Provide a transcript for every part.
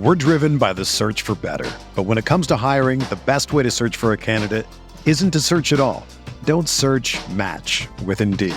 We're driven by the search for better. But when it comes to hiring, the best way to search for a candidate isn't to search at all. Don't search, match with Indeed.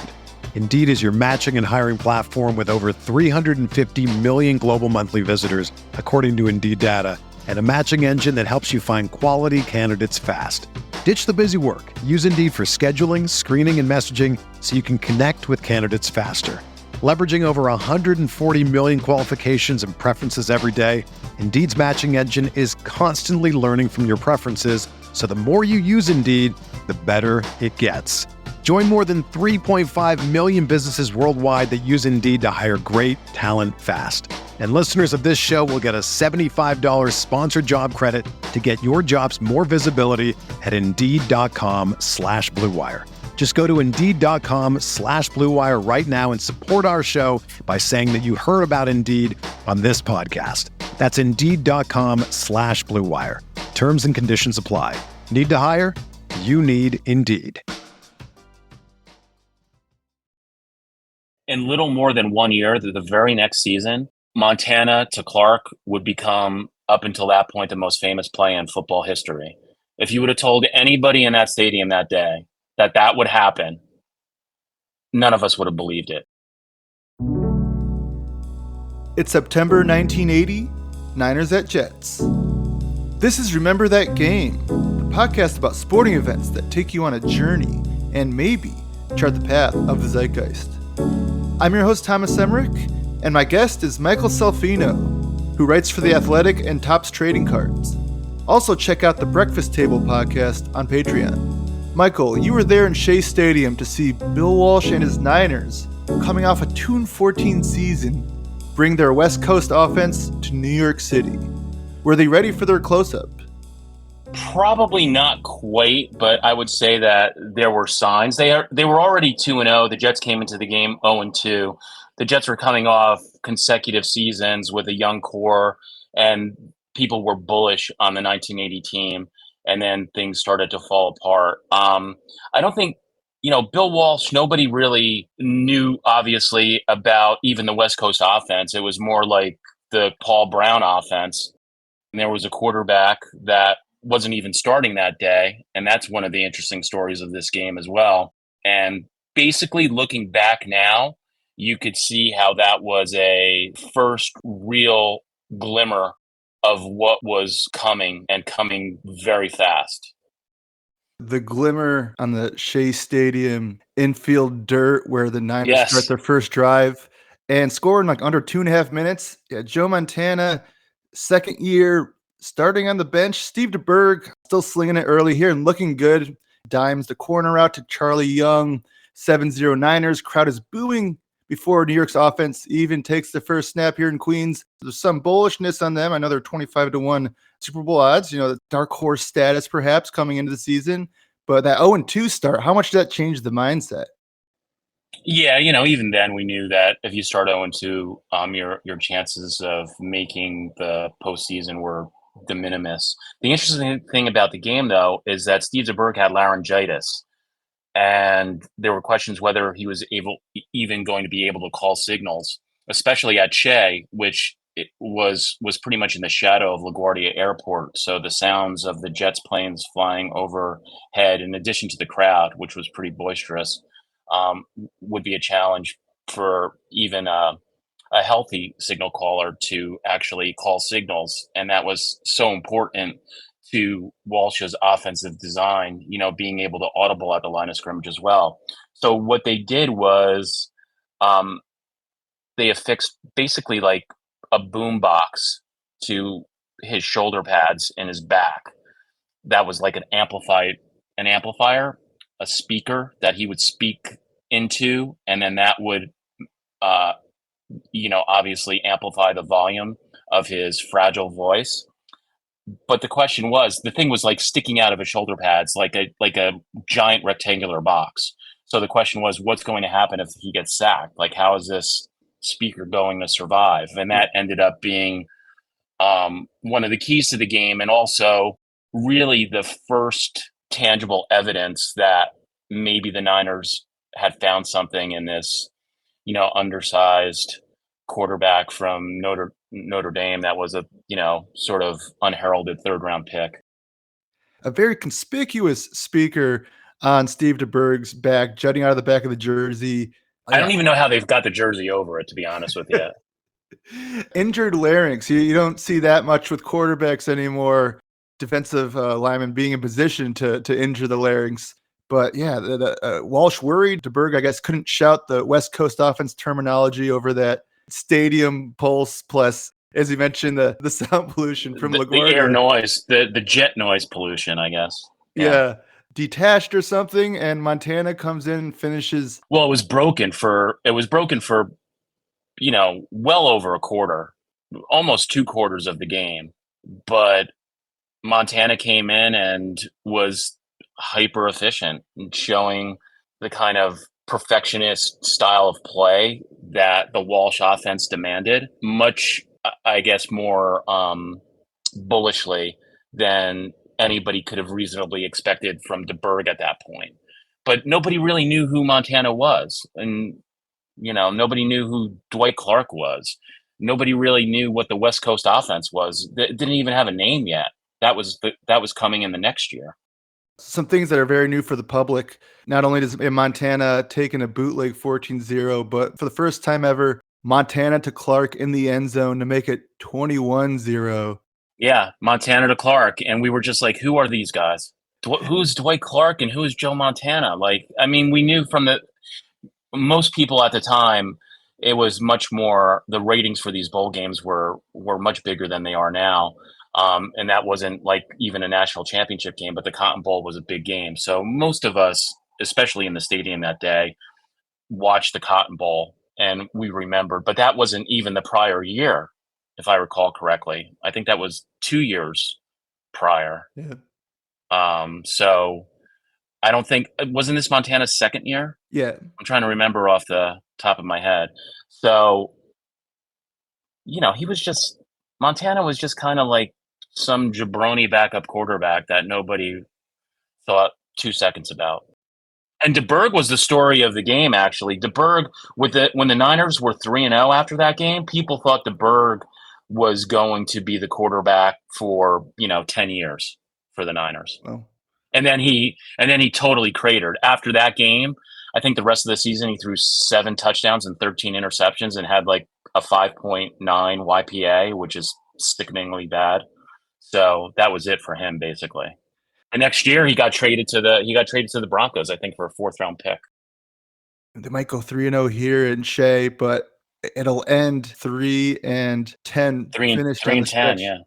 Indeed is your matching and hiring platform with over 350 million global monthly visitors, according to Indeed data, and a matching engine that helps you find quality candidates fast. Ditch the busy work. Use Indeed for scheduling, screening, and messaging so you can connect with candidates faster. Leveraging over 140 million qualifications and preferences every day, Indeed's matching engine is constantly learning from your preferences, so the more you use Indeed, the better it gets. Join more than 3.5 million businesses worldwide that use Indeed to hire great talent fast. And listeners of this show will get a $75 sponsored job credit to get your jobs more visibility at Indeed.com/Blue Wire. Just go to Indeed.com/Blue Wire right now and support our show by saying that you heard about Indeed on this podcast. That's Indeed.com/Blue Wire. Terms and conditions apply. Need to hire? You need Indeed. In little more than 1 year, the very next season, Montana to Clark would become, up until that point, the most famous play in football history. If you would have told anybody in that stadium that day that that would happen, none of us would have believed it. It's September 1980, Niners at Jets. This is Remember That Game, the podcast about sporting events that take you on a journey and maybe chart the path of the zeitgeist. I'm your host, Thomas Emerick, and my guest is Michael Salfino, who writes for The Athletic and Topps Trading Cards. Also, check out the Breakfast Table podcast on Patreon. Michael, you were there in Shea Stadium to see Bill Walsh and his Niners, coming off a 2-14 season, bring their West Coast offense to New York City. Were they ready for their close-up? Probably not quite, but I would say that there were signs. They were already 2-0. The Jets came into the game 0-2. The Jets were coming off consecutive seasons with a young core, and people were bullish on the 1980 team, and then things started to fall apart. I don't think, Bill Walsh, nobody really knew, obviously, about even the West Coast offense. It was more like the Paul Brown offense. And there was a quarterback that wasn't even starting that day. And that's one of the interesting stories of this game as well. And basically looking back now, you could see how that was a first real glimmer of what was coming, and coming very fast. The glimmer on the Shea Stadium infield dirt where the Niners start their first drive and score in like under 2.5 minutes. Yeah, Joe Montana, second year, starting on the bench. Steve DeBerg still slinging it early here and looking good. Dimes the corner out to Charlie Young. 7-0 Niners. Crowd is booing before New York's offense even takes the first snap here in Queens. There's some bullishness on them. I know they're 25-1 Super Bowl odds, the dark horse status perhaps coming into the season. But that 0-2 start, how much did that change the mindset? Yeah, even then we knew that if you start 0-2, your chances of making the postseason were de minimis. The interesting thing about the game, though, is that Steve DeBerg had laryngitis, and there were questions whether he was even going to be able to call signals, especially at Shea, which it was pretty much in the shadow of LaGuardia Airport. So the sounds of the Jets planes flying overhead, in addition to the crowd, which was pretty boisterous, would be a challenge for even a healthy signal caller to actually call signals. And that was so important to Walsh's offensive design, being able to audible at the line of scrimmage as well. So what they did was they affixed basically like a boom box to his shoulder pads in his back. That was like an amplifier, a speaker that he would speak into, and then that would obviously amplify the volume of his fragile voice. But the question was, the thing was like sticking out of his shoulder pads, like a giant rectangular box. So the question was, what's going to happen if he gets sacked? Like, how is this speaker going to survive? And that ended up being one of the keys to the game, and also really the first tangible evidence that maybe the Niners had found something in this, undersized quarterback from Notre Dame that was a, sort of unheralded third round pick. A very conspicuous speaker on Steve DeBerg's back, jutting out of the back of the jersey. I don't even know how they've got the jersey over it, to be honest with you. Injured larynx. You don't see that much with quarterbacks anymore. Defensive linemen being in position to injure the larynx. But yeah, Walsh worried. DeBerg, I guess, couldn't shout the West Coast offense terminology over that stadium pulse. Plus, as you mentioned, the sound pollution from LaGuardia. The air noise, the jet noise pollution, I guess. Yeah. Detached or something, and Montana comes in and finishes. Well, it was broken for well over a quarter, almost 2 quarters of the game. But Montana came in and was hyper efficient, showing the kind of perfectionist style of play that the Walsh offense demanded, much, I guess, more bullishly than anybody could have reasonably expected from DeBerg at that point. But nobody really knew who Montana was. And, nobody knew who Dwight Clark was. Nobody really knew what the West Coast offense was. It didn't even have a name yet. That was coming in the next year. Some things that are very new for the public. Not only does Montana taking a bootleg 14-0, but for the first time ever, Montana to Clark in the end zone to make it 21-0. Yeah, Montana to Clark. And we were just like, who are these guys? Who's Dwight Clark and who's Joe Montana? We knew from most people at the time, it was much more, the ratings for these bowl games were much bigger than they are now. And that wasn't like even a national championship game, but the Cotton Bowl was a big game. So most of us, especially in the stadium that day, watched the Cotton Bowl and we remembered, but that wasn't even the prior year, if I recall correctly. I think that was 2 years prior. Yeah. So I don't think, wasn't this Montana's second year? Yeah. I'm trying to remember off the top of my head. So, Montana was just kind of like some jabroni backup quarterback that nobody thought 2 seconds about. And DeBerg was the story of the game, actually. DeBerg, when the Niners were 3-0 after that game, people thought DeBerg was going to be the quarterback for 10 years for the Niners. Oh. And then he totally cratered after that game. I think the rest of the season he threw 7 touchdowns and 13 interceptions and had like a 5.9 YPA, which is sickeningly bad. So that was it for him, basically. And next year he got traded to the Broncos, I think, for a 4th round pick. They might go 3-0 here in Shea, but it'll end 3-10. 3-10, yeah.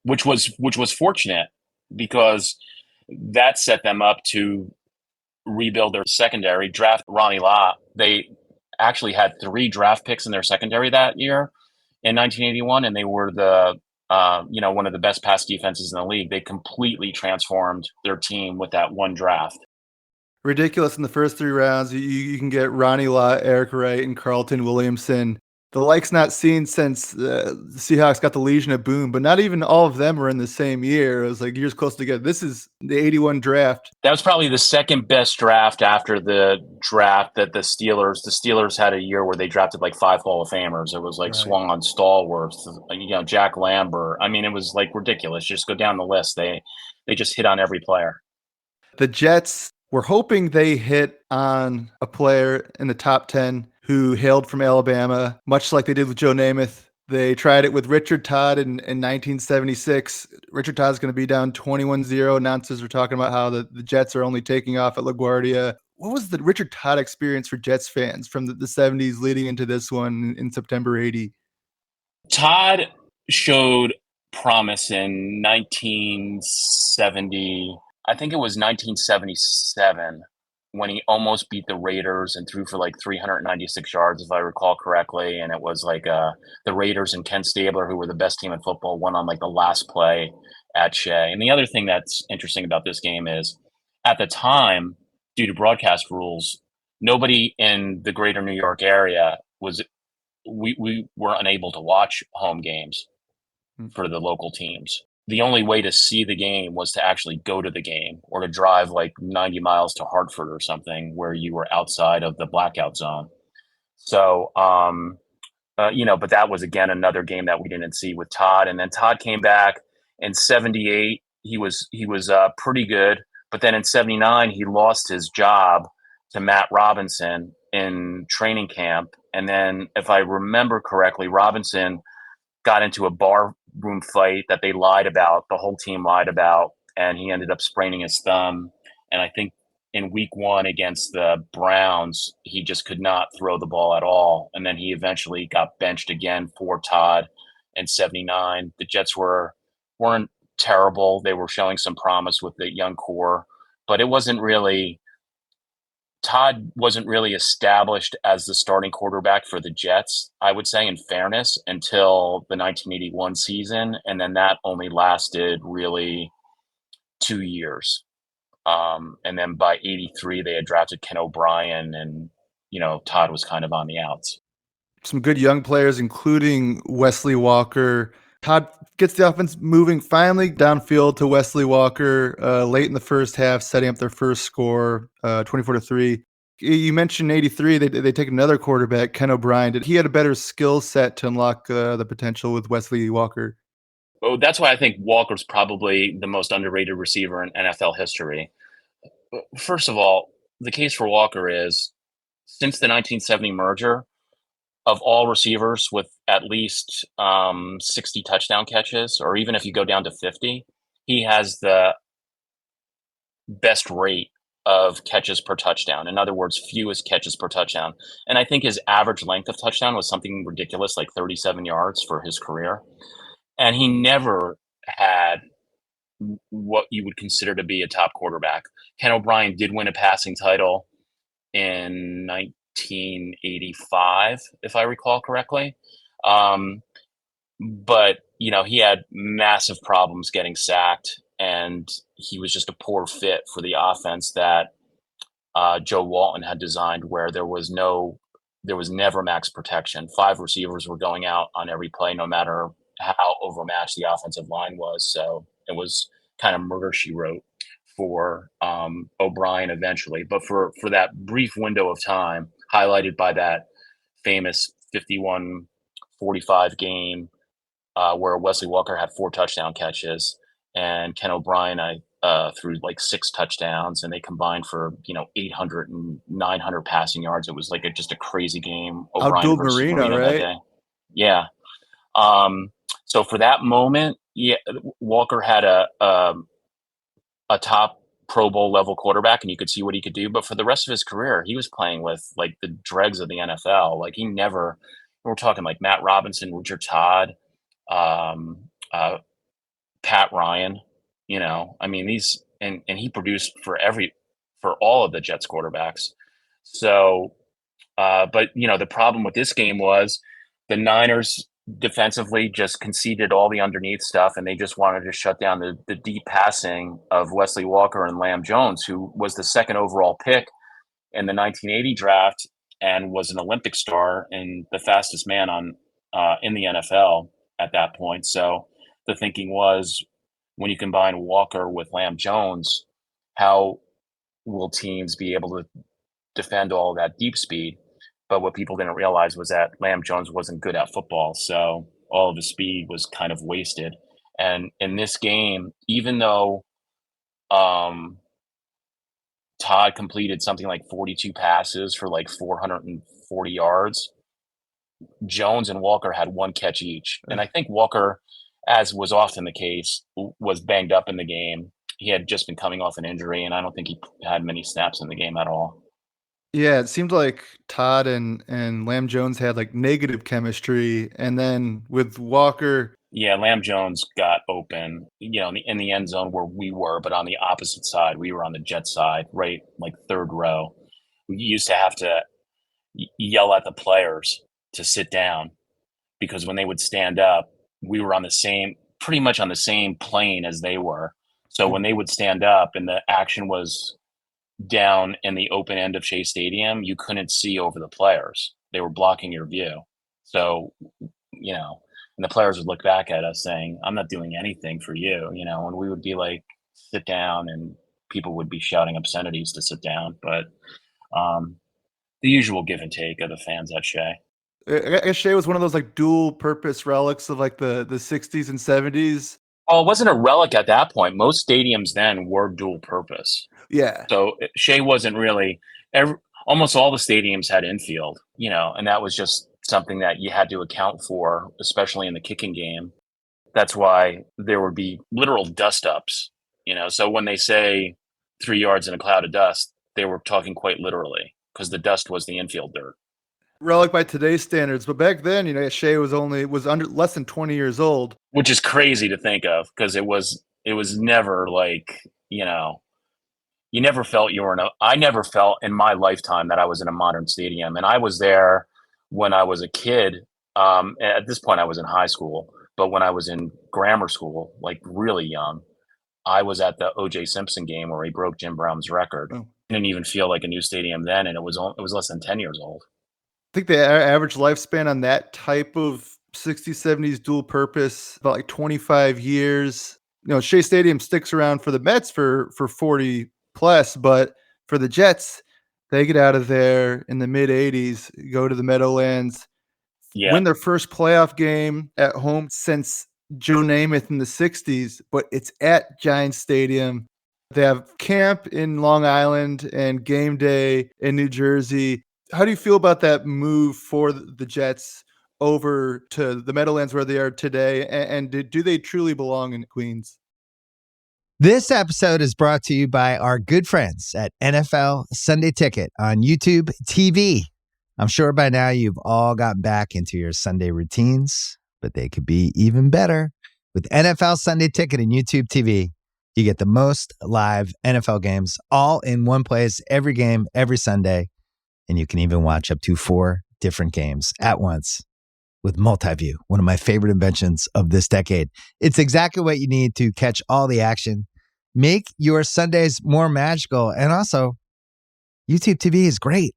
Which was fortunate because that set them up to rebuild their secondary, draft Ronnie Lott. They actually had 3 draft picks in their secondary that year in 1981, and they were one of the best pass defenses in the league. They completely transformed their team with that one draft. Ridiculous in the first 3 rounds. You can get Ronnie Lott, Eric Wright, and Carlton Williamson. The like's not seen since the Seahawks got the Legion of Boom, but not even all of them were in the same year. It was like years close together. This is the 81 draft. That was probably the second best draft after the draft that the Steelers had a year where they drafted like 5 Hall of Famers. It was like swung on stalwarts, Jack Lambert. It was like ridiculous. Just go down the list. They just hit on every player. The Jets were hoping they hit on a player in the top 10 who hailed from Alabama, much like they did with Joe Namath. They tried it with Richard Todd in 1976. Richard Todd's going to be down 21-0. Announcers were talking about how the Jets are only taking off at LaGuardia. What was the Richard Todd experience for Jets fans from the 70s leading into this one in September 80? Todd showed promise in 1970. I think it was 1977. When he almost beat the Raiders and threw for like 396 yards, if I recall correctly. And it was like the Raiders and Ken Stabler, who were the best team in football, won on like the last play at Shea. And the other thing that's interesting about this game is at the time, due to broadcast rules, nobody in the greater New York area we were unable to watch home games for the local teams. The only way to see the game was to actually go to the game or to drive like 90 miles to Hartford or something where you were outside of the blackout zone. So But that was, again, another game that we didn't see with Todd. And then Todd came back in 78. He was pretty good. But then in 79, he lost his job to Matt Robinson in training camp. And then, if I remember correctly, Robinson got into a bar room fight that they lied about. The whole team lied about. And he ended up spraining his thumb. And I think in week one against the Browns, he just could not throw the ball at all. And then he eventually got benched again for Todd in 79. The Jets weren't terrible. They were showing some promise with the young core, but Todd wasn't really established as the starting quarterback for the Jets, I would say, in fairness, until the 1981 season. And then that only lasted really 2 years. And then by 83, they had drafted Ken O'Brien, and, Todd was kind of on the outs. Some good young players, including Wesley Walker. Todd gets the offense moving finally downfield to Wesley Walker late in the first half, setting up their first score, 24-3. You mentioned 83. They take another quarterback, Ken O'Brien. He had a better skill set to unlock the potential with Wesley Walker. Oh, that's why I think Walker's probably the most underrated receiver in NFL history. First of all, the case for Walker is, since the 1970 merger, of all receivers with at least 60 touchdown catches, or even if you go down to 50, he has the best rate of catches per touchdown. In other words, fewest catches per touchdown. And I think his average length of touchdown was something ridiculous, like 37 yards for his career. And he never had what you would consider to be a top quarterback. Ken O'Brien did win a passing title in 1985, if I recall correctly. But, he had massive problems getting sacked, and he was just a poor fit for the offense that Joe Walton had designed, where there was never max protection. 5 receivers were going out on every play, no matter how overmatched the offensive line was. So it was kind of murder she wrote for O'Brien eventually. But for that brief window of time, highlighted by that famous 51-45 game where Wesley Walker had 4 touchdown catches, and Ken O'Brien threw like 6 touchdowns, and they combined for 800 and 900 passing yards. It was like just a crazy game. O'Brien versus Marino, right? That day. Yeah. So for that moment, yeah, Walker had a top Pro Bowl level quarterback, and you could see what he could do. But for the rest of his career, he was playing with like the dregs of the NFL. Like we're talking like Matt Robinson, Richard Todd, Pat Ryan. And he produced for all of the Jets quarterbacks. So, but the problem with this game was the Niners defensively just conceded all the underneath stuff, and they just wanted to shut down the deep passing of Wesley Walker and Lamb Jones, who was the 2nd overall pick in the 1980 draft and was an Olympic star and the fastest man in the NFL at that point. So the thinking was, when you combine Walker with Lamb Jones, how will teams be able to defend all that deep speed? But what people didn't realize was that Lamb Jones wasn't good at football, so all of his speed was kind of wasted. And in this game, even though Todd completed something like 42 passes for like 440 yards, Jones and Walker had 1 catch each. And I think Walker, as was often the case, was banged up in the game. He had just been coming off an injury, and I don't think he had many snaps in the game at all. Yeah, it seemed like Todd and Lamb Jones had like negative chemistry, and then with Walker. Yeah, Lamb Jones got open, in the end zone where we were, but on the opposite side. We were on the Jet side, right, like 3rd row. We used to have to yell at the players to sit down, because when they would stand up, we were pretty much on the same plane as they were. So when they would stand up and the action was down in the open end of Shea Stadium, you couldn't see over the players. They were blocking your view. So, and the players would look back at us saying, "I'm not doing anything for you," and we would be like, "Sit down," and people would be shouting obscenities to sit down. But the usual give and take of the fans at Shea. I guess Shea was one of those like dual purpose relics of like the 60s and 70s. Oh, it wasn't a relic at that point. Most stadiums then were dual purpose. Yeah. So Shea wasn't really almost all the stadiums had infield, and that was just something that you had to account for, especially in the kicking game. That's why there would be literal dust ups, So when they say 3 yards in a cloud of dust, they were talking quite literally because the dust was the infield dirt. Relic by today's standards, but back then, Shea was under less than 20 years old, which is crazy to think of because it was never like, you never felt I never felt in my lifetime that I was in a modern stadium. And I was there when I was a kid. At this point I was in high school, but when I was in grammar school, like really young, I was at the O.J. Simpson game where he broke Jim Brown's record. Oh. Didn't even feel like a new stadium then. And it was less than 10 years old. I think the average lifespan on that type of 60s, 70s dual purpose, about like 25 years. Shea Stadium sticks around for the Mets for 40 plus, but for the Jets, they get out of there in the mid 80s, go to the Meadowlands, win their first playoff game at home since Joe Namath in the 60s, but it's at Giants Stadium. They have camp in Long Island and game day in New Jersey. How do you feel about that move for the Jets over to the Meadowlands where they are today? And do they truly belong in Queens? This episode is brought to you by our good friends at NFL Sunday Ticket on YouTube TV. I'm sure by now you've all gotten back into your Sunday routines, but they could be even better. With NFL Sunday Ticket and YouTube TV, you get the most live NFL games all in one place, every game, every Sunday. And you can even watch up to 4 different games at once with Multiview, one of my favorite inventions of this decade. It's exactly what you need to catch all the action, make your Sundays more magical. And also, YouTube TV is great.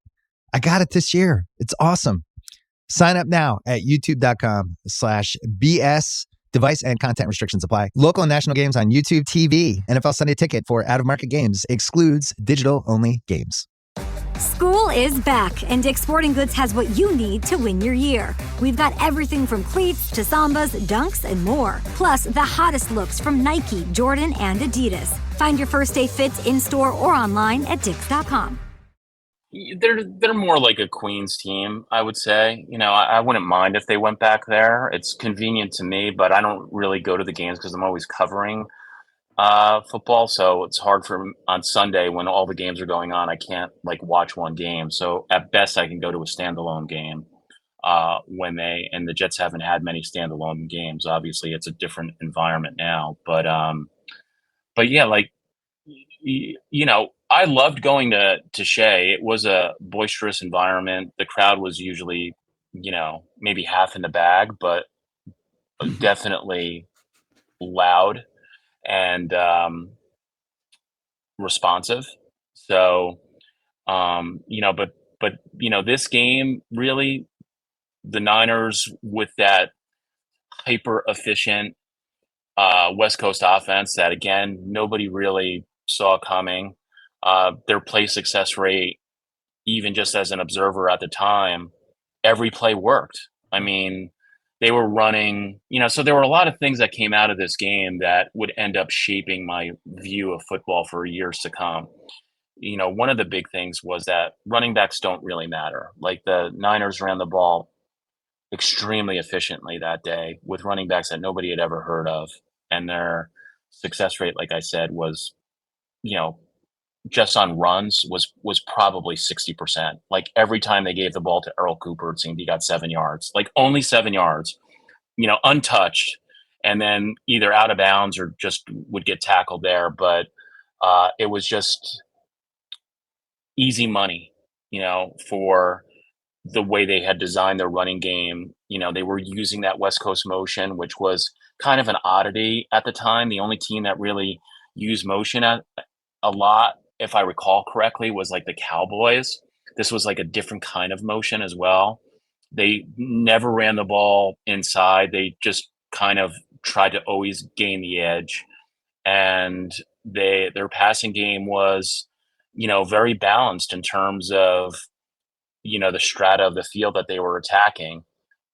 I got it this year. It's awesome. Sign up now at youtube.com/BS. Device and content restrictions apply. Local and national games on YouTube TV. NFL Sunday Ticket for out-of-market games excludes digital-only games. School is back, and Dick's Sporting Goods has what you need to win your year. We've got everything from cleats to Sambas, dunks, and more. Plus, the hottest looks from Nike, Jordan, and Adidas. Find your first day fits in-store or online at dicks.com. They're more like a Queens team, I would say. I wouldn't mind if they went back there. It's convenient to me, but I don't really go to the games because I'm always covering football, so it's hard for on Sunday when all the games are going on. I can't watch one game, so at best I can go to a standalone game when the Jets haven't had many standalone games. Obviously it's a different environment now, but yeah, I loved going to Shea. It was a boisterous environment. The crowd was usually maybe half in the bag, but definitely loud and responsive. So, but this game really, the Niners with that hyper efficient West Coast offense that again nobody really saw coming. Their play success rate, even just as an observer at the time, every play worked. I mean, they were running, so there were a lot of things that came out of this game that would end up shaping my view of football for years to come. One of the big things was that running backs don't really matter. Like the Niners ran the ball extremely efficiently that day with running backs that nobody had ever heard of. And their success rate, like I said, was, just on runs was probably 60%. Like every time they gave the ball to Earl Cooper, it seemed he got 7 yards, only 7 yards, untouched, and then either out of bounds or just would get tackled there. But it was just easy money, for the way they had designed their running game. They were using that West Coast motion, which was kind of an oddity at the time. The only team that really used motion a lot, if I recall correctly, was the Cowboys. This was a different kind of motion as well. They never ran the ball inside. They just kind of tried to always gain the edge. And their passing game was, very balanced in terms of, the strata of the field that they were attacking.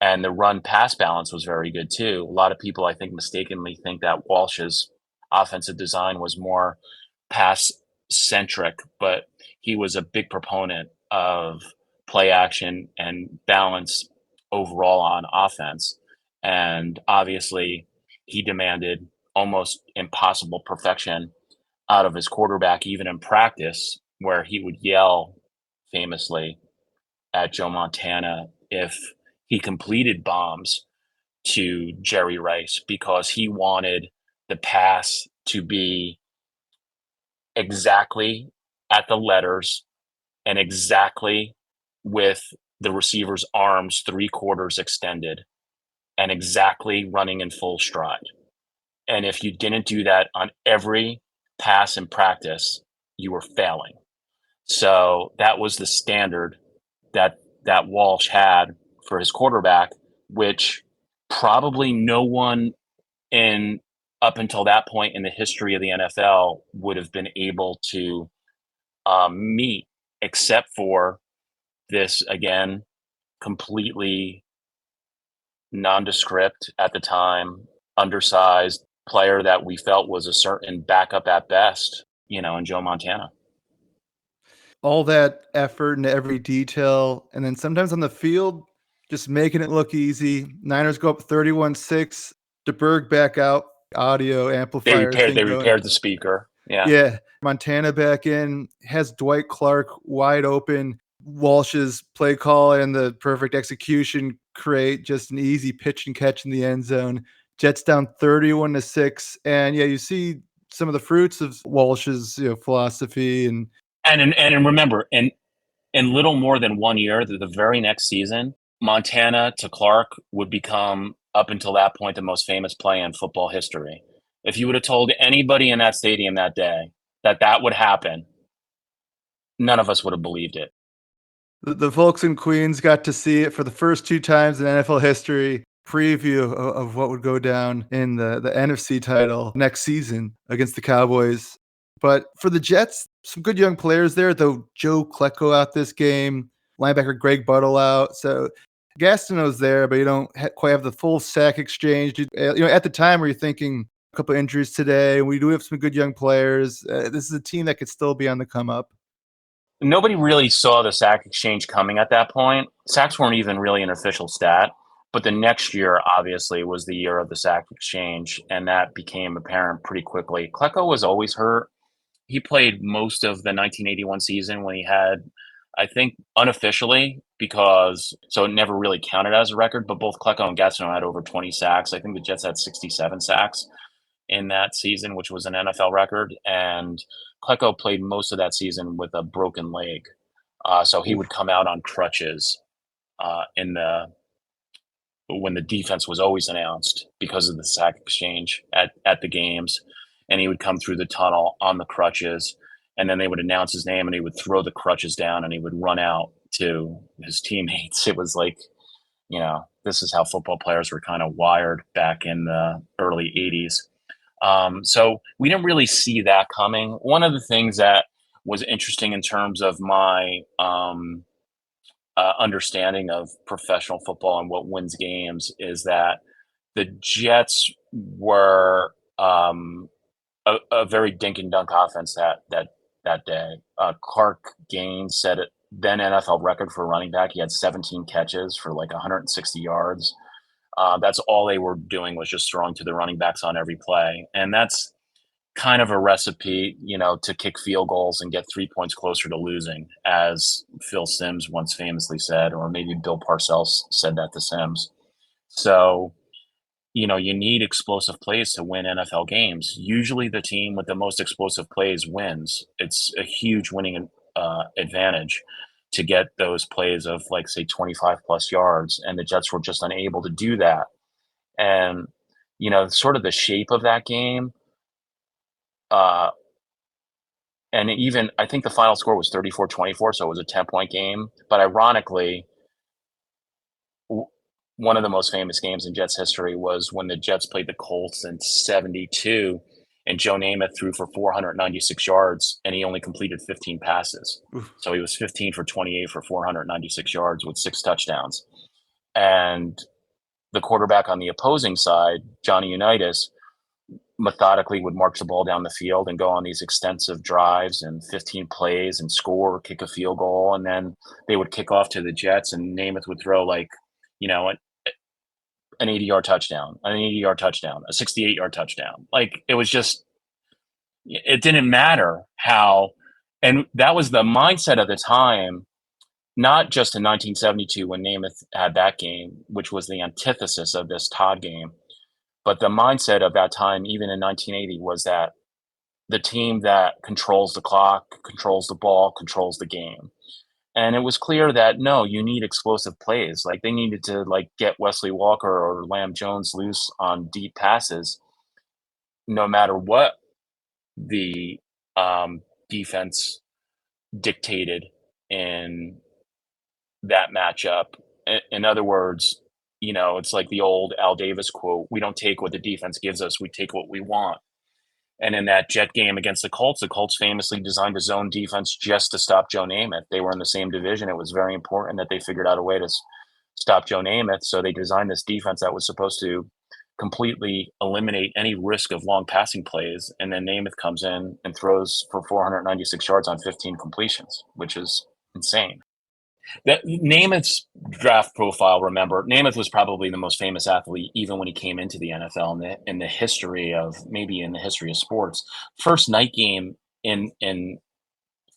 And the run pass balance was very good too. A lot of people, I think, mistakenly think that Walsh's offensive design was more pass centric, but he was a big proponent of play action and balance overall on offense. And obviously, he demanded almost impossible perfection out of his quarterback, even in practice, where he would yell famously at Joe Montana if he completed bombs to Jerry Rice, because he wanted the pass to be exactly at the letters and exactly with the receiver's arms 3/4 extended and exactly running in full stride. And if you didn't do that on every pass in practice, you were failing. So that was the standard that Walsh had for his quarterback, which probably no one in up until that point in the history of the NFL would have been able to meet, except for this, again, completely nondescript at the time, undersized player that we felt was a certain backup at best, in Joe Montana. All that effort into every detail, and then sometimes on the field, just making it look easy. Niners go up 31-6. DeBerg back out, audio They amplifier thing going. repaired the speaker. Yeah. Yeah. Montana back in, has Dwight Clark wide open. Walsh's play call and the perfect execution create just an easy pitch and catch in the end zone. Jets down 31-6. And yeah, you see some of the fruits of Walsh's philosophy and remember, in little more than 1 year, the very next season, Montana to Clark would become, up until that point, the most famous play in football history. If you would have told anybody in that stadium that day that would happen, none of us would have believed it. The folks in Queens got to see it for the first 2 times in NFL history. Preview of what would go down in the NFC title next season against the Cowboys. But for the Jets, some good young players there, though. Joe Klecko out this game, linebacker Greg Buttle out. So Gastineau's there, but you don't quite have the full sack exchange. At the time, were you thinking a couple of injuries today? We do have some good young players. This is a team that could still be on the come up. Nobody really saw the sack exchange coming at that point. Sacks weren't even really an official stat. But the next year, obviously, was the year of the sack exchange, and that became apparent pretty quickly. Klecko was always hurt. He played most of the 1981 season when he had, I think, unofficially, so it never really counted as a record, but both Klecko and Gastineau had over 20 sacks. I think the Jets had 67 sacks in that season, which was an NFL record. And Klecko played most of that season with a broken leg. So he would come out on crutches when the defense was always announced because of the sack exchange at the games. And he would come through the tunnel on the crutches, and then they would announce his name and he would throw the crutches down and he would run out to his teammates. It was like, this is how football players were kind of wired back in the early 80s. So we didn't really see that coming. One of the things that was interesting in terms of my understanding of professional football and what wins games is that the Jets were a very dink and dunk offense that day. Clark Gaines set it then NFL record for running back. He had 17 catches for like 160 yards. That's all they were doing was just throwing to the running backs on every play. And that's kind of a recipe, to kick field goals and get 3 points closer to losing, as Phil Simms once famously said, or maybe Bill Parcells said that to Simms. So, you need explosive plays to win NFL games. Usually the team with the most explosive plays wins. It's a huge winning advantage to get those plays of, like, say, 25 plus yards. And the Jets were just unable to do that. And, sort of the shape of that game, and even I think the final score was 34-24, so it was a 10-point game. But ironically, one of the most famous games in Jets history was when the Jets played the Colts in '72 and Joe Namath threw for 496 yards, and he only completed 15 passes. Oof. So he was 15 for 28 for 496 yards with 6 touchdowns. And the quarterback on the opposing side, Johnny Unitas, methodically would march the ball down the field and go on these extensive drives and 15 plays and score, kick a field goal, and then they would kick off to the Jets, and Namath would throw an 80-yard touchdown, a 68-yard touchdown. Like, it was just, it didn't matter how, and that was the mindset of the time, not just in 1972 when Namath had that game, which was the antithesis of this Todd game, but the mindset of that time, even in 1980, was that the team that controls the clock, controls the ball, controls the game. And it was clear that, no, you need explosive plays. Like, they needed to get Wesley Walker or Lamb Jones loose on deep passes, no matter what the defense dictated in that matchup. In other words, it's like the old Al Davis quote, we don't take what the defense gives us, we take what we want. And in that Jet game against the Colts famously designed a zone defense just to stop Joe Namath. They were in the same division. It was very important that they figured out a way to stop Joe Namath. So they designed this defense that was supposed to completely eliminate any risk of long passing plays. And then Namath comes in and throws for 496 yards on 15 completions, which is insane. That Namath's draft profile, remember, Namath was probably the most famous athlete even when he came into the NFL in the history of sports. First night game in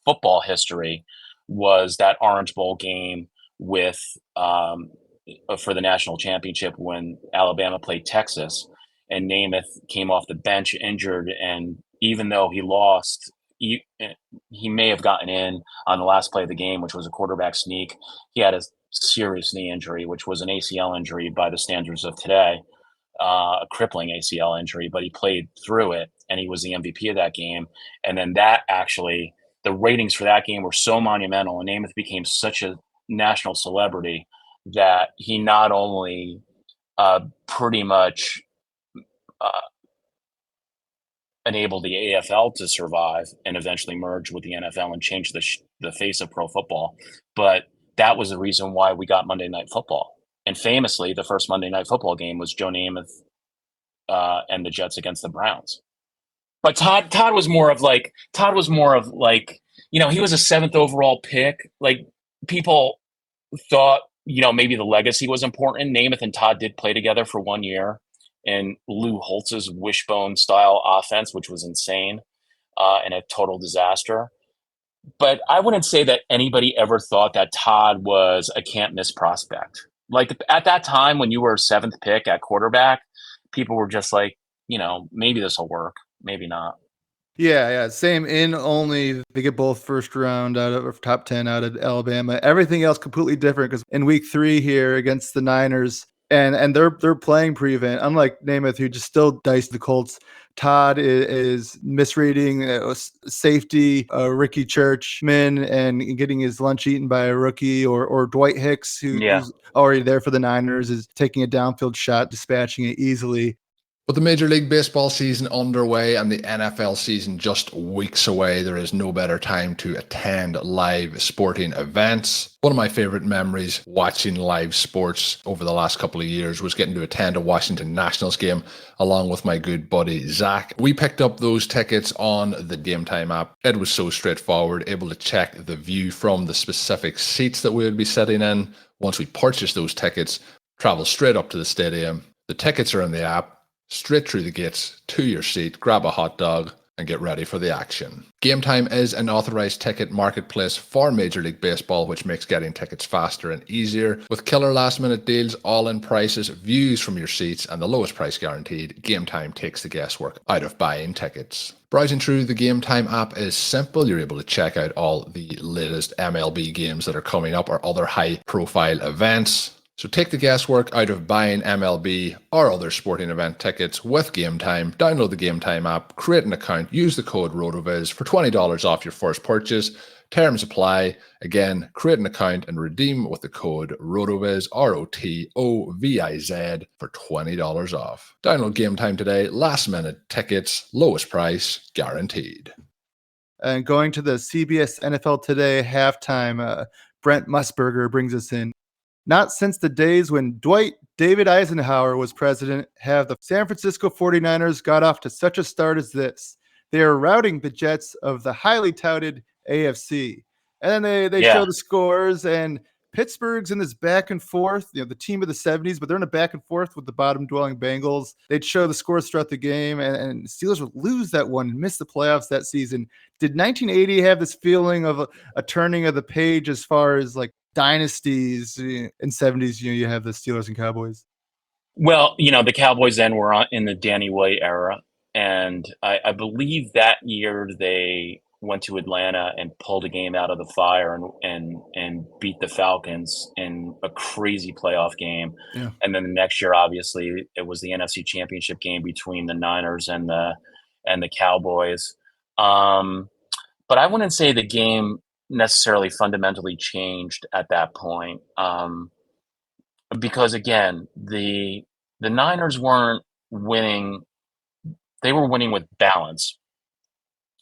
football history was that Orange Bowl game with for the national championship when Alabama played Texas, and Namath came off the bench injured, and even though he lost, he may have gotten in on the last play of the game, which was a quarterback sneak. He had a serious knee injury, which was an ACL injury by the standards of today, a crippling ACL injury, but he played through it, and he was the MVP of that game. And then the ratings for that game were so monumental, and Namath became such a national celebrity that he not only pretty much enabled the AFL to survive and eventually merge with the NFL and change the face of pro football, but that was the reason why we got Monday Night Football. And famously, the first Monday Night Football game was Joe Namath and the Jets against the Browns. But Todd was more of he was a 7th overall pick. Like, people thought, maybe the legacy was important. Namath and Todd did play together for 1 year in Lou Holtz's wishbone style offense, which was insane and a total disaster. But I wouldn't say that anybody ever thought that Todd was a can't miss prospect. Like, at that time, when you were 7th pick at quarterback, people were just like, maybe this will work, maybe not. Yeah. Same in only they get both first round out of top 10 out of Alabama. Everything else completely different because in week 3 here against the Niners, and they're playing prevent. Unlike Namath, who just still diced the Colts, Todd is misreading safety, Ricky Churchman, and getting his lunch eaten by a rookie, or Dwight Hicks, who's already there for the Niners, is taking a downfield shot, dispatching it easily. With the Major League Baseball season underway and the NFL season just weeks away, there is no better time to attend live sporting events. One of my favorite memories watching live sports over the last couple of years was getting to attend a Washington Nationals game along with my good buddy Zach. We picked up those tickets on the Game Time app. It was so straightforward, able to check the view from the specific seats that we would be sitting in. Once we purchased those tickets, travel straight up to the stadium. The tickets are in the app. Straight through the gates to your seat, grab a hot dog, and get ready for the action. Game Time is an authorized ticket marketplace for Major League Baseball, which makes getting tickets faster and easier. With killer last-minute deals, all-in prices, views from your seats, and the lowest price guaranteed, Game Time takes the guesswork out of buying tickets. Browsing through the Game Time app is simple. You're able to check out all the latest MLB games that are coming up or other high-profile events. So take the guesswork out of buying MLB or other sporting event tickets with Game Time. Download the Game Time app, create an account, use the code ROTOVIZ for $20 off your first purchase. Terms apply. Again, create an account and redeem with the code ROTOVIZ, ROTOVIZ, for $20 off. Download Game Time today. Last minute tickets, lowest price, guaranteed. And going to the CBS NFL Today halftime, Brent Musburger brings us in. Not since the days when Dwight David Eisenhower was president have the San Francisco 49ers got off to such a start as this. They are routing the Jets of the highly touted AFC. And then they show the scores, and Pittsburgh's in this back and forth, the team of the 70s, but they're in a back and forth with the bottom-dwelling Bengals. They'd show the scores throughout the game, and Steelers would lose that one and miss the playoffs that season. Did 1980 have this feeling of a turning of the page as far as like dynasties in 70s? You have the Steelers and Cowboys. Well, the Cowboys then were in the Danny White era, and I believe that year they went to Atlanta and pulled a game out of the fire and beat the Falcons in a crazy playoff game. Yeah. And then the next year, obviously, it was the NFC Championship game between the Niners and the Cowboys. But I wouldn't say the game necessarily fundamentally changed at that point, because again, the Niners weren't winning; they were winning with balance.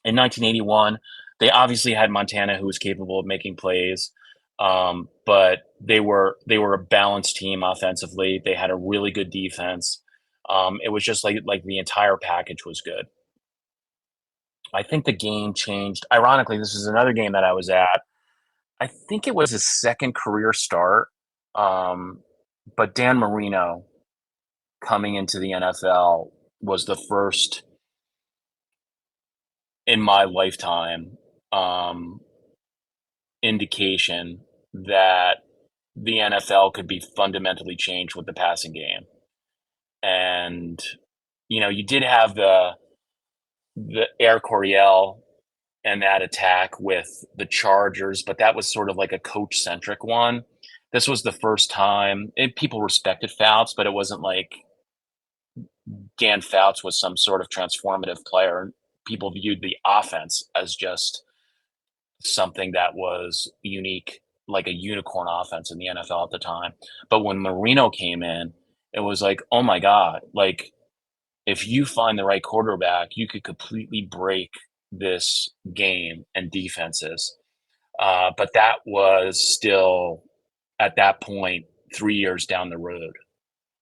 In 1981, they obviously had Montana, who was capable of making plays, but they were a balanced team offensively. They had a really good defense. It was just like the entire package was good. I think the game changed. Ironically, this is another game that I was at. I think it was his second career start, but Dan Marino coming into the NFL was the first in my lifetime indication that the NFL could be fundamentally changed with the passing game. And, you did have the Air Coryell and that attack with the Chargers, but that was sort of like a coach-centric one. This was the first time people respected Fouts, but it wasn't like Dan Fouts was some sort of transformative player. People viewed the offense as just something that was unique, like a unicorn offense in the NFL at the time. But when Marino came in, it was like, oh my God, like if you find the right quarterback, you could completely break this game and defenses. But that was still, at that point, 3 years down the road.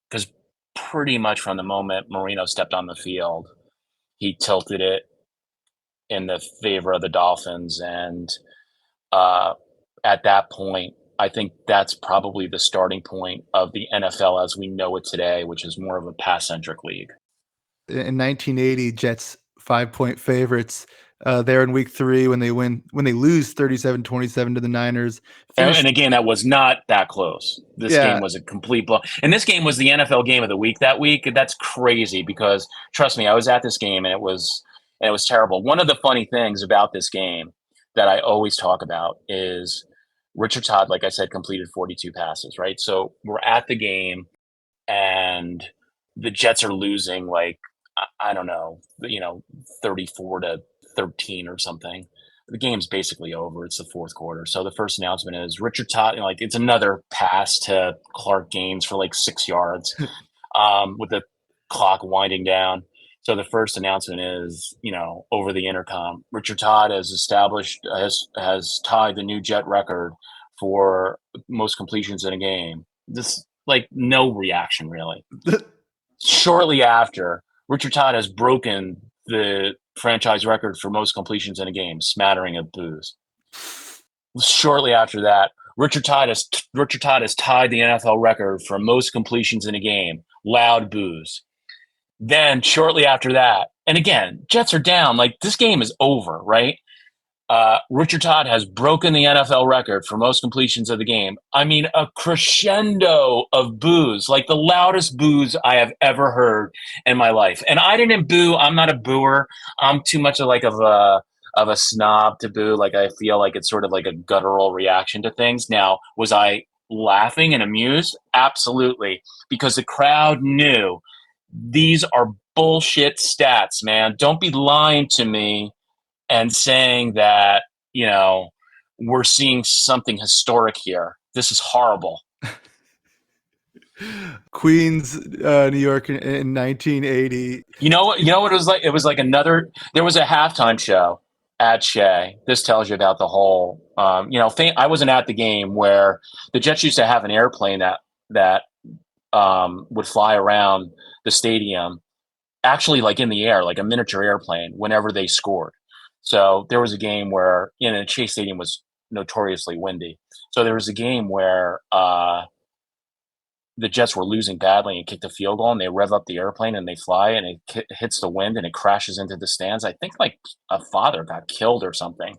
Because pretty much from the moment Marino stepped on the field, he tilted it in the favor of the Dolphins. And at that point, I think that's probably the starting point of the NFL as we know it today, which is more of a pass-centric league. In 1980, Jets 5-point favorites there in week 3 when they lose 37-27 to the Niners. And again, that was not that close. This game was a complete blow. And this game was the NFL game of the week that week. That's crazy because, trust me, I was at this game and it was terrible. One of the funny things about this game that I always talk about is Richard Todd, like I said, completed 42 passes, right? So we're at the game and the Jets are losing like, I don't know, 34-13 or something. The game's basically over. It's the fourth quarter. So the first announcement is Richard Todd, it's another pass to Clark Gaines for like 6 yards with the clock winding down. So the first announcement is, over the intercom, Richard Todd has tied the new Jet record for most completions in a game. This, no reaction really. Shortly after, Richard Todd has broken the franchise record for most completions in a game, smattering of boos. Shortly after that, Richard Todd has tied the NFL record for most completions in a game, loud boos. Then shortly after that, and again, Jets are down. This game is over, right? Richard Todd has broken the NFL record for most completions of the game. I mean, a crescendo of boos, like the loudest boos I have ever heard in my life. And I didn't boo. I'm not a booer. I'm too much of a snob to boo. I feel like it's sort of like a guttural reaction to things. Now, was I laughing and amused? Absolutely. Because the crowd knew these are bullshit stats, man. Don't be lying to me and saying that, we're seeing something historic here. This is horrible. Queens, New York in 1980. You know what it was like? It was like there was a halftime show at Shea. This tells you about the whole, I wasn't at the game where the Jets used to have an airplane that would fly around the stadium, actually like in the air, like a miniature airplane whenever they scored. So there was a game where, Shea Stadium was notoriously windy. So there was a game where the Jets were losing badly and kicked a field goal, and they rev up the airplane and they fly, and it hits the wind and it crashes into the stands. I think like a father got killed or something.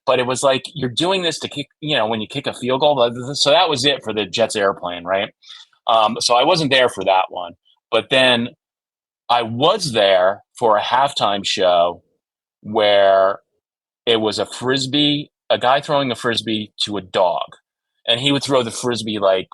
But it was like, you're doing this to kick, when you kick a field goal. So that was it for the Jets airplane, right? So I wasn't there for that one. But then I was there for a halftime show where it was a guy throwing a frisbee to a dog. And he would throw the frisbee like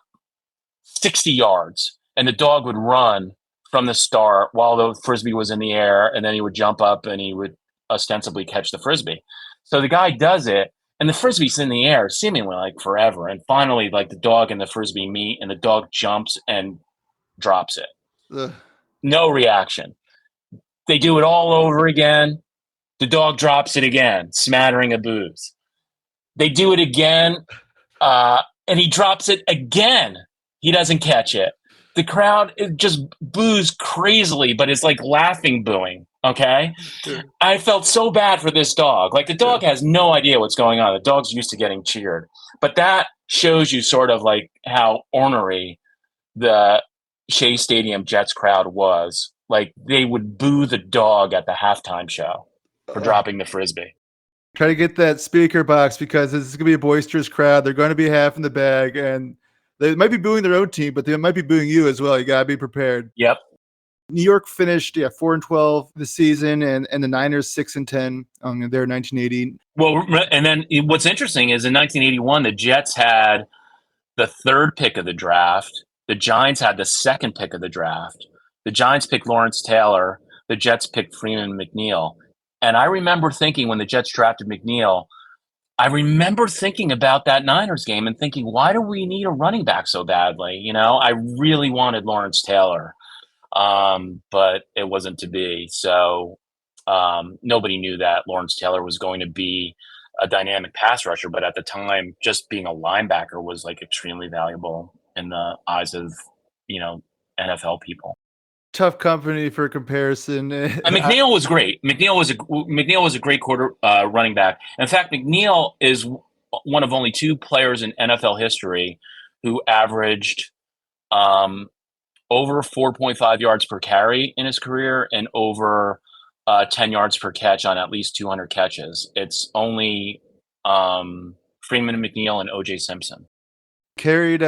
60 yards, and the dog would run from the start while the frisbee was in the air, and then he would jump up and he would ostensibly catch the frisbee. So the guy does it, and the frisbee's in the air seemingly like forever, and finally like the dog and the frisbee meet, and the dog jumps and drops it. Ugh. No reaction. They do it all over again. The dog drops it again, smattering of booze. They do it again, and he drops it again. He doesn't catch it. The crowd just boos crazily, but it's like laughing booing, okay? Sure. I felt so bad for this dog. Like, the dog has no idea what's going on. The dog's used to getting cheered. But that shows you sort of like how ornery the Shea Stadium Jets crowd was. Like, they would boo the dog at the halftime show for dropping the frisbee. Try to get that speaker box, because this is going to be a boisterous crowd. They're going to be half in the bag, and they might be booing their own team, but they might be booing you as well. You got to be prepared. Yep. New York finished 4-12 this season, and the Niners 6-10 on their 1980. Well, and then what's interesting is in 1981, the Jets had the third pick of the draft. The Giants had the second pick of the draft. The Giants picked Lawrence Taylor. The Jets picked Freeman McNeil. And I remember thinking when the Jets drafted McNeil, I remember thinking about that Niners game and thinking, why do we need a running back so badly? I really wanted Lawrence Taylor, but it wasn't to be. So nobody knew that Lawrence Taylor was going to be a dynamic pass rusher. But at the time, just being a linebacker was like extremely valuable in the eyes of, NFL people. Tough company for comparison. McNeil was great. McNeil was a great running back. In fact, McNeil is one of only two players in NFL history who averaged over 4.5 yards per carry in his career and over 10 yards per catch on at least 200 catches. It's only Freeman and McNeil and O.J. Simpson. Carried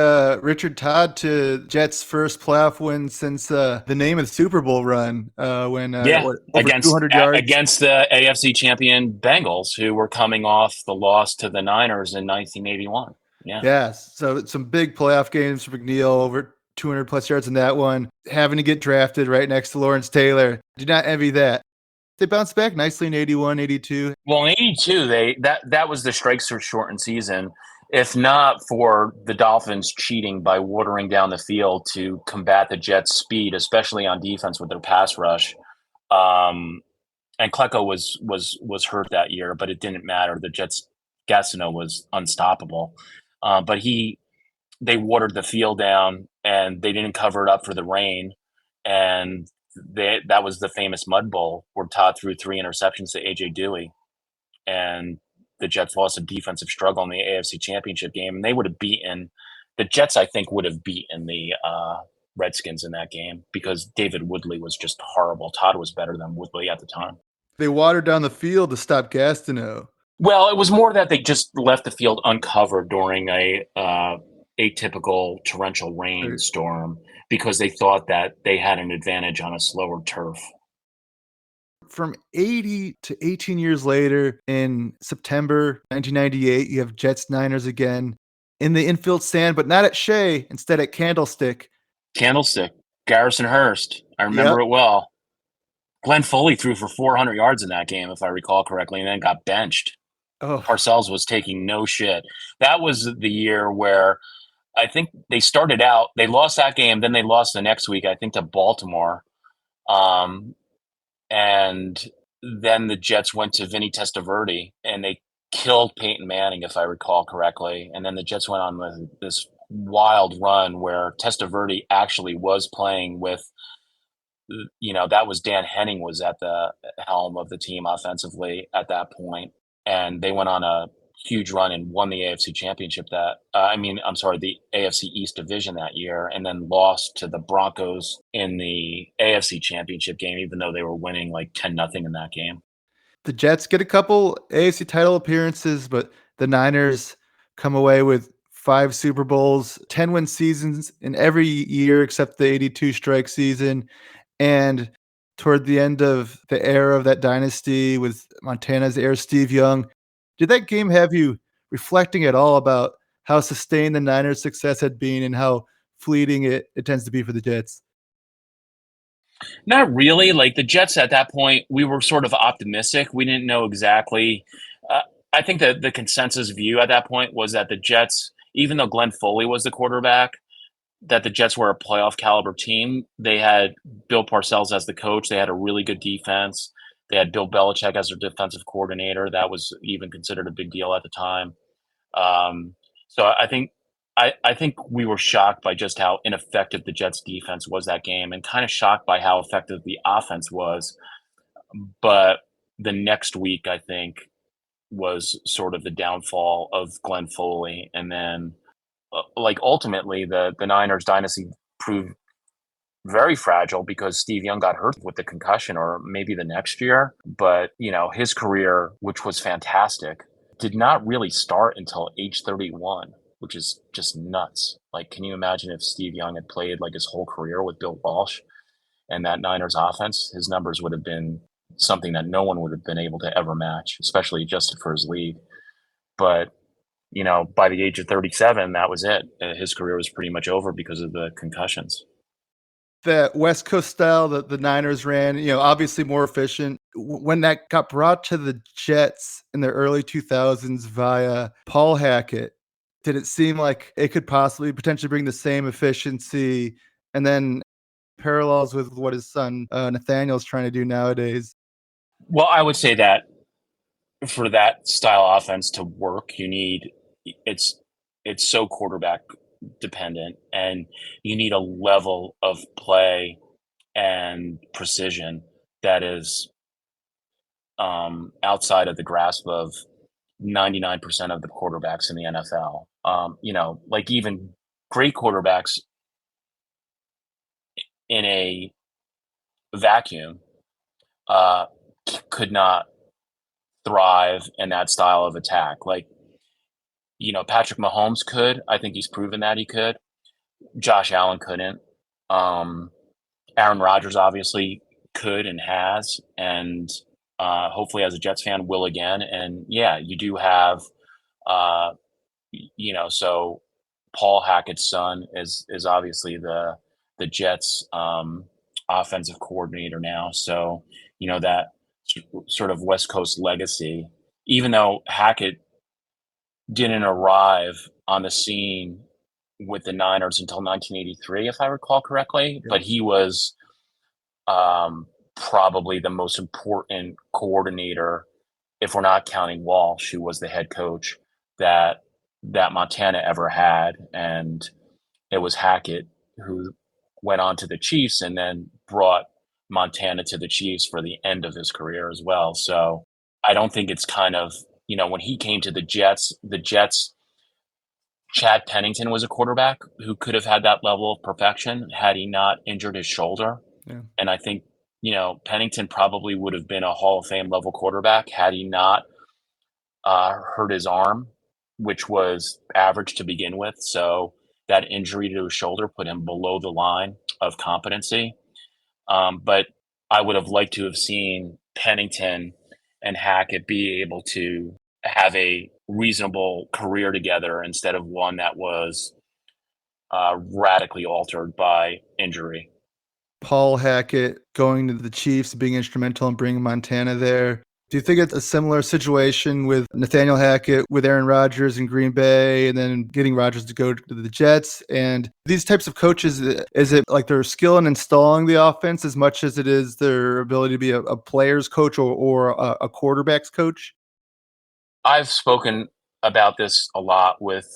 Richard Todd to Jets' first playoff win since the name of the Super Bowl run when over against 200 yards against the AFC champion Bengals, who were coming off the loss to the Niners in 1981. Yeah, so some big playoff games for McNeil, over 200 plus yards in that one. Having to get drafted right next to Lawrence Taylor, do not envy that. They bounced back nicely in 81, 82. Well, in 82, that was the strikes shortened season. If not for the Dolphins cheating by watering down the field to combat the Jets' speed, especially on defense with their pass rush. And Klecko was hurt that year, but it didn't matter. The Jets' Gastineau was unstoppable. But they watered the field down, and they didn't cover it up for the rain. And that was the famous Mud Bowl where Todd threw 3 interceptions to A.J. Dewey. And the Jets lost a defensive struggle in the AFC Championship game, and they would have beaten the Jets. I think would have beaten the Redskins in that game because David Woodley was just horrible. Todd was better than Woodley at the time. They watered down the field to stop Gastineau. Well, it was more that they just left the field uncovered during a atypical torrential rainstorm because they thought that they had an advantage on a slower turf. From 80 to 18 years later, in September 1998, you have Jets-Niners again. in the infield stand, but not at Shea, instead at Candlestick. Candlestick, Garrison Hurst. I remember Yep. it well. Glenn Foley threw for 400 yards in that game, if I recall correctly, and then got benched. Oh, Parcells was taking no shit. That was the year where I think they started out, they lost that game, then they lost the next week, I think, to Baltimore. And then the Jets went to Vinny Testaverde, and they killed Peyton Manning, if I recall correctly. And then the Jets went on with this wild run where Testaverde actually was playing with, that was Dan Henning was at the helm of the team offensively at that point. And they went on a huge run and won the AFC championship the AFC East division that year, and then lost to the Broncos in the AFC championship game, even though they were winning like 10-0 in that game. the Jets get a couple AFC title appearances, but the Niners come away with 5 Super Bowls, 10-win seasons in every year except the 82 strike season. And toward the end of the era of that dynasty with Montana's heir Steve Young, did that game have you reflecting at all about how sustained the Niners' success had been and how fleeting it tends to be for the Jets? Not really. Like the Jets at that point, we were sort of optimistic. We didn't know exactly. I think that the consensus view at that point was that the Jets, even though Glenn Foley was the quarterback, that the Jets were a playoff caliber team. They had Bill Parcells as the coach. They had a really good defense. They had Bill Belichick as their defensive coordinator. That was even considered a big deal at the time. So I think we were shocked by just how ineffective the Jets defense was that game, and kind of shocked by how effective the offense was. But the next week, I think, was sort of the downfall of Glenn Foley. And then ultimately the Niners dynasty proved very fragile because Steve Young got hurt with the concussion, or maybe the next year. But, his career, which was fantastic, did not really start until age 31, which is just nuts. Like, can you imagine if Steve Young had played like his whole career with Bill Walsh and that Niners offense? His numbers would have been something that no one would have been able to ever match, especially adjusted for his league. But, by the age of 37, that was it. His career was pretty much over because of the concussions. That West Coast style that the Niners ran, obviously more efficient. When that got brought to the Jets in the early 2000s via Paul Hackett, did it seem like it could possibly potentially bring the same efficiency and then parallels with what his son Nathaniel's trying to do nowadays? Well, I would say that for that style offense to work, it's so quarterback dependent, and you need a level of play and precision that is outside of the grasp of 99% of the quarterbacks in the NFL. Like even great quarterbacks in a vacuum could not thrive in that style of attack. Like, Patrick Mahomes could. I think he's proven that he could. Josh Allen couldn't. Aaron Rodgers obviously could and has, and hopefully as a Jets fan will again. And yeah, you do have, so Paul Hackett's son is obviously the Jets offensive coordinator now. So, that sort of West Coast legacy, even though Hackett didn't arrive on the scene with the Niners until 1983, if I recall correctly. But he was probably the most important coordinator, if we're not counting Walsh, who was the head coach, that Montana ever had. And it was Hackett who went on to the Chiefs and then brought Montana to the Chiefs for the end of his career as well. So I don't think it's kind of, when he came to the Jets, Chad Pennington was a quarterback who could have had that level of perfection had he not injured his shoulder. Yeah. And I think, Pennington probably would have been a Hall of Fame level quarterback had he not hurt his arm, which was average to begin with. So that injury to his shoulder put him below the line of competency. But I would have liked to have seen Pennington and Hackett be able to have a reasonable career together instead of one that was radically altered by injury. Paul Hackett going to the Chiefs, being instrumental in bringing Montana there. Do you think it's a similar situation with Nathaniel Hackett, with Aaron Rodgers in Green Bay, and then getting Rodgers to go to the Jets? And these types of coaches, is it like their skill in installing the offense as much as it is their ability to be a player's coach or a quarterback's coach? I've spoken about this a lot with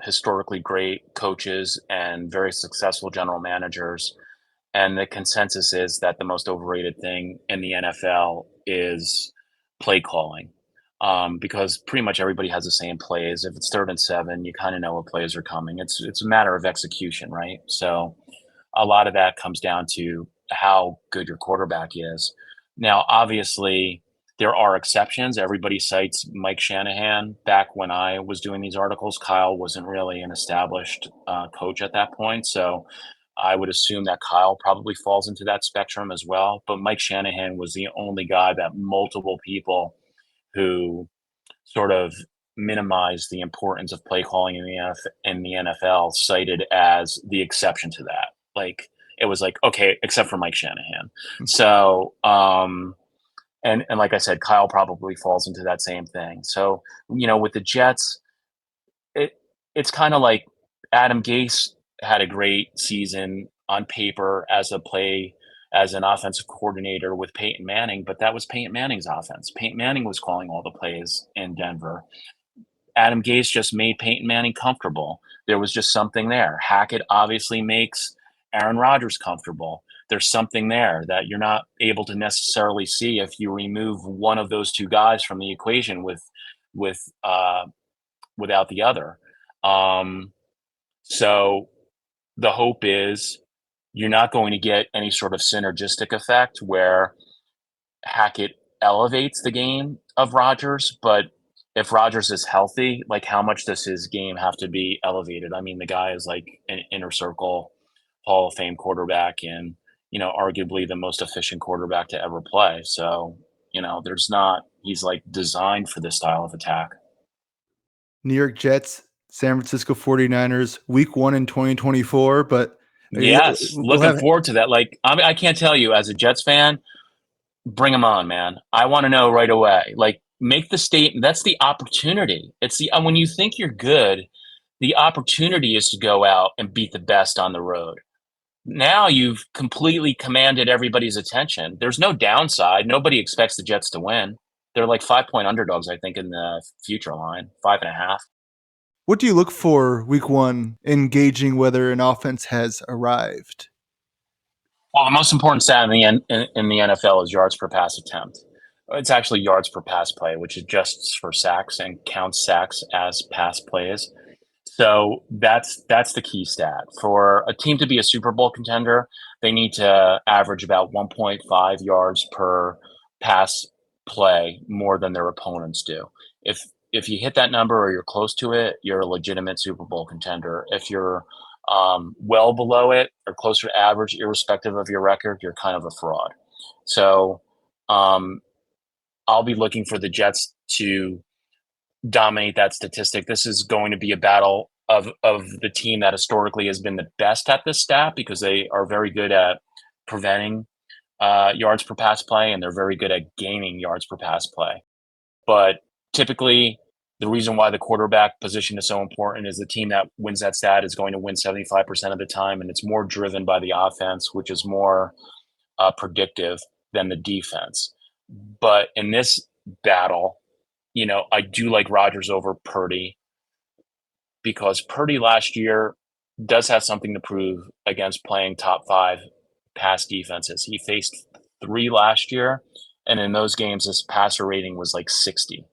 historically great coaches and very successful general managers. And the consensus is that the most overrated thing in the NFL is play calling, because pretty much everybody has the same plays. If it's 3rd and 7, you kind of know what plays are coming. It's a matter of execution, right? So a lot of that comes down to how good your quarterback is. Now, obviously, there are exceptions. Everybody cites Mike Shanahan. Back when I was doing these articles, Kyle wasn't really an established coach at that point. So I would assume that Kyle probably falls into that spectrum as well. But Mike Shanahan was the only guy that multiple people who sort of minimized the importance of play calling in the NFL cited as the exception to that. Like, it was like, okay, except for Mike Shanahan. So, and like I said, Kyle probably falls into that same thing. So, with the Jets, it's kind of like Adam Gase had a great season on paper as an offensive coordinator with Peyton Manning, but that was Peyton Manning's offense. Peyton Manning was calling all the plays in Denver. Adam Gase just made Peyton Manning comfortable. There was just something there. Hackett obviously makes Aaron Rodgers comfortable. There's something there that you're not able to necessarily see if you remove one of those two guys from the equation without the other. So the hope is you're not going to get any sort of synergistic effect where Hackett elevates the game of Rodgers, but if Rodgers is healthy, like, how much does his game have to be elevated? I mean, the guy is like an inner circle Hall of Fame quarterback and, arguably the most efficient quarterback to ever play. So, he's like designed for this style of attack. New York Jets, San Francisco 49ers, week 1 in 2024, but yes, looking forward to that. Like, I can't tell you, as a Jets fan, bring them on, man. I want to know right away. Like, make the statement. That's the opportunity. It's when you think you're good, the opportunity is to go out and beat the best on the road. Now you've completely commanded everybody's attention. There's no downside. Nobody expects the Jets to win. They're like 5-point underdogs, I think, in the future line, 5.5. What do you look for week 1 in gauging whether an offense has arrived? Well, the most important stat in the NFL is yards per pass attempt. It's actually yards per pass play, which adjusts for sacks and counts sacks as pass plays. So that's the key stat. For a team to be a Super Bowl contender, they need to average about 1.5 yards per pass play more than their opponents do. If you hit that number or you're close to it, you're a legitimate Super Bowl contender. If you're well below it or closer to average, irrespective of your record, you're kind of a fraud. So I'll be looking for the Jets to dominate that statistic. This is going to be a battle of the team that historically has been the best at this stat, because they are very good at preventing yards per pass play, and they're very good at gaining yards per pass play. But typically, the reason why the quarterback position is so important is the team that wins that stat is going to win 75% of the time, and it's more driven by the offense, which is more predictive than the defense. But in this battle, I do like Rodgers over Purdy, because Purdy last year does have something to prove against playing top 5 pass defenses. He faced 3 last year, and in those games, his passer rating was like 60.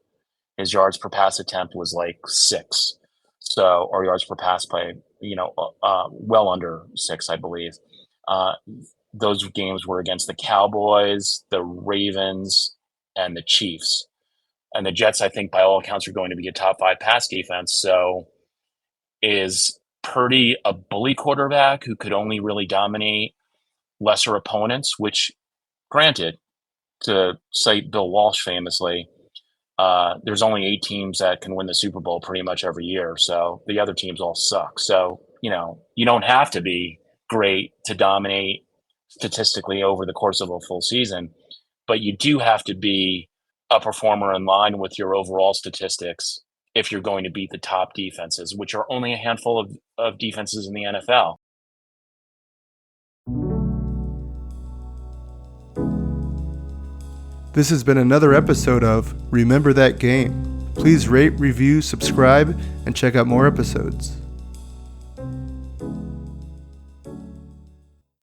His yards per pass attempt was like 6. So, or yards per pass play, well under 6, I believe. Those games were against the Cowboys, the Ravens, and the Chiefs. And the Jets, I think, by all accounts, are going to be a top 5 pass defense. So is Purdy a bully quarterback who could only really dominate lesser opponents, which, granted, to cite Bill Walsh famously, there's only 8 teams that can win the Super Bowl pretty much every year. So the other teams all suck. So, you don't have to be great to dominate statistically over the course of a full season, but you do have to be a performer in line with your overall statistics if you're going to beat the top defenses, which are only a handful of defenses in the NFL. This has been another episode of Remember That Game. Please rate, review, subscribe, and check out more episodes.